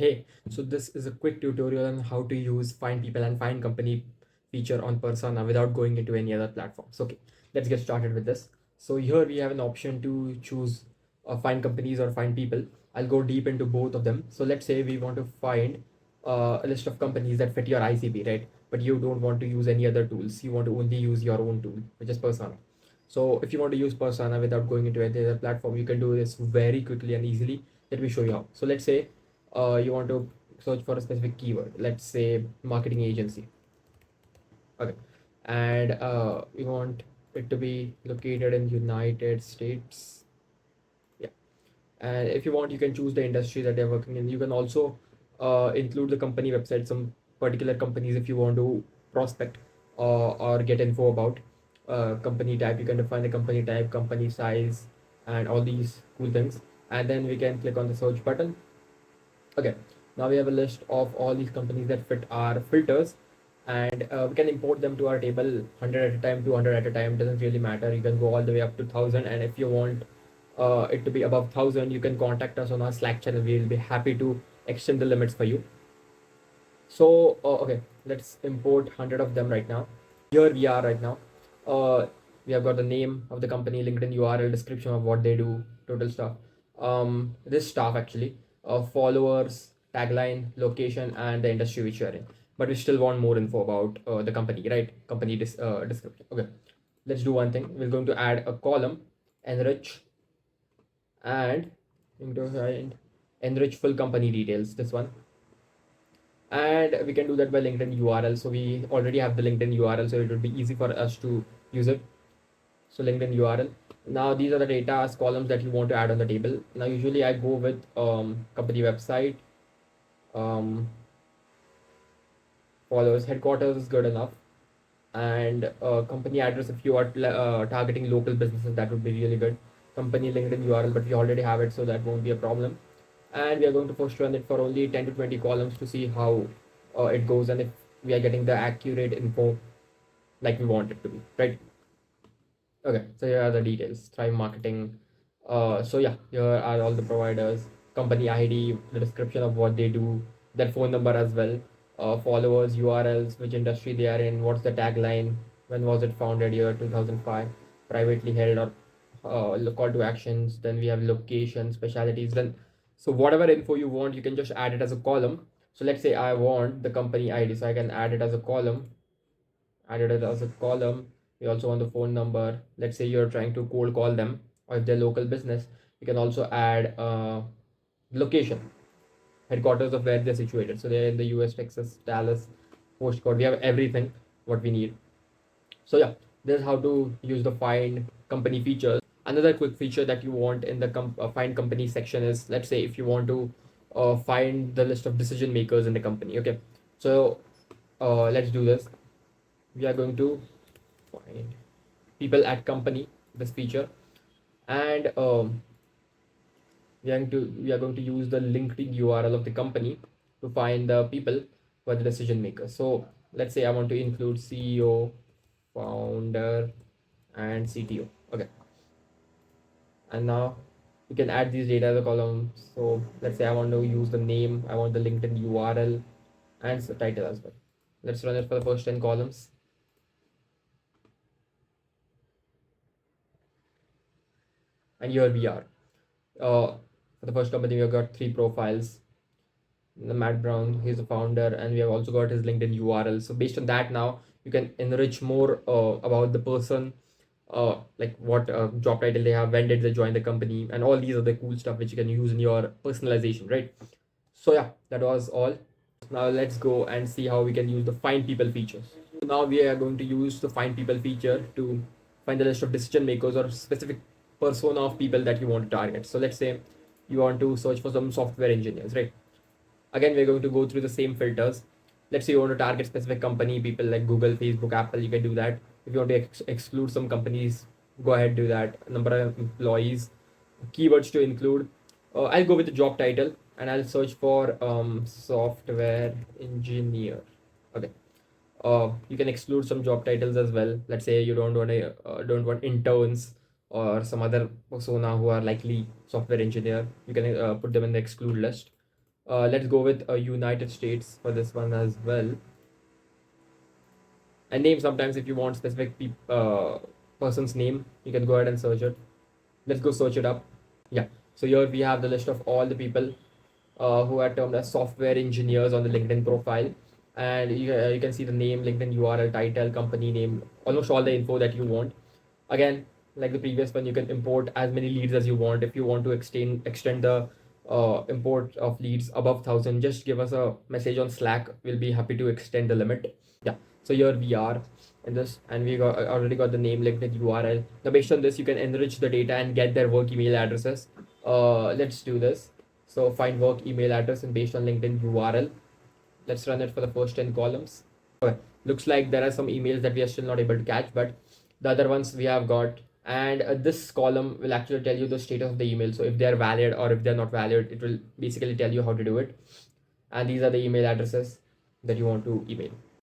Hey, so this is a quick tutorial on how to use find people and find company feature on Persona without going into any other platforms. Okay, let's get started with this. So here we have an option to choose find companies or find people. I'll go deep into both of them. So let's say we want to find a list of companies that fit your ICP, right? But you don't want to use any other tools. You want to only use your own tool, which is Persona. So if you want to use Persona without going into any other platform, you can do this very quickly and easily. Let me show you how. So let's say you want to search for a specific keyword, let's say marketing agency. Okay, and you want it to be located in United States. Yeah, and if you want, you can choose the industry that they're working in. You can also include the company website, some particular companies if you want to prospect or get info about. Company type, you can define the company type, company size, and all these cool things. And then we can click on the search button. Okay, now we have a list of all these companies that fit our filters, and we can import them to our table 100 at a time, 200 at a time, doesn't really matter. You can go all the way up to 1000, and if you want it to be above 1000, you can contact us on our Slack channel. We'll be happy to extend the limits for you. So, okay, let's import 100 of them right now. Here we are right now. Uh, we have got the name of the company, LinkedIn URL, description of what they do, total stuff. This stuff actually, followers, tagline, location, and the industry which you're in. But we still want more info about the company, right? Company description. Okay, let's do one thing. We're going to add a column, enrich, and I'm going to find enrich full company details. This one, and we can do that by LinkedIn URL. So we already have the LinkedIn URL, so it would be easy for us to use it. So LinkedIn URL. Now these are the data columns that you want to add on the table. Now usually I go with company website, um, followers, headquarters is good enough, and company address if you are targeting local businesses, that would be really good. Company LinkedIn URL, but we already have it, so that won't be a problem. And we are going to first run it for only 10 to 20 columns to see how it goes and if we are getting the accurate info like we want it to be, right? Okay, so here are the details. Thrive Marketing. So yeah, here are all the providers, company ID, the description of what they do, their phone number as well, followers, URLs, which industry they are in, what's the tagline, when was it founded, year 2005, privately held, or call to actions. Then we have location, specialties. Then so whatever info you want, you can just add it as a column. So let's say I want the company ID, so I can add it as a column, added it as a column. We also want the phone number. Let's say you're trying to cold call them, or if they're local business, you can also add location, headquarters of where they're situated. So they're in the US, Texas, Dallas, postcode. We have everything what we need. So yeah, this is how to use the find company features. Another quick feature that you want in the find company section is, let's say if you want to find the list of decision makers in the company. Okay, so let's do this. We are going to find people at company, this feature, and we are going to use the LinkedIn URL of the company to find the people who are the decision makers. So let's say I want to include CEO, founder, and CTO. Okay, and now you can add these data as a column. So let's say I want to use the name, I want the LinkedIn URL and the title as well. Let's run it for the first 10 columns. And here we are. For the first company, we've got 3 profiles. Matt Brown, he's the founder, and we have also got his LinkedIn URL. So based on that, now you can enrich more about the person, like what job title they have, when did they join the company, and all these other cool stuff which you can use in your personalization, right? So yeah, that was all. Now let's go and see how we can use the find people features. So now we are going to use the find people feature to find the list of decision makers or specific persona of people that you want to target. So let's say you want to search for some software engineers, right? Again, we're going to go through the same filters. Let's say you want to target specific company, people like Google, Facebook, Apple, you can do that. If you want to exclude some companies, go ahead, do that. Number of employees, keywords to include. I'll go with the job title and I'll search for software engineer. Okay. You can exclude some job titles as well. Let's say you don't want interns or some other persona who are likely software engineer. You can put them in the exclude list. Let's go with United States for this one as well. And name, sometimes if you want specific person's name, you can go ahead and search it. Let's go search it up. Yeah. So here we have the list of all the people who are termed as software engineers on the LinkedIn profile. And you can see the name, LinkedIn URL, title, company name, almost all the info that you want. Again, like the previous one, you can import as many leads as you want. If you want to extend the import of leads above 1,000, just give us a message on Slack. We'll be happy to extend the limit. Yeah. So here we are in this, and we already got the name, LinkedIn URL. Now based on this, you can enrich the data and get their work email addresses. Let's do this. So find work email address and based on LinkedIn URL. Let's run it for the first 10 columns. Okay. Looks like there are some emails that we are still not able to catch, but the other ones we have got. And this column will actually tell you the status of the email. So if they're valid or if they're not valid, it will basically tell you how to do it. And these are the email addresses that you want to email.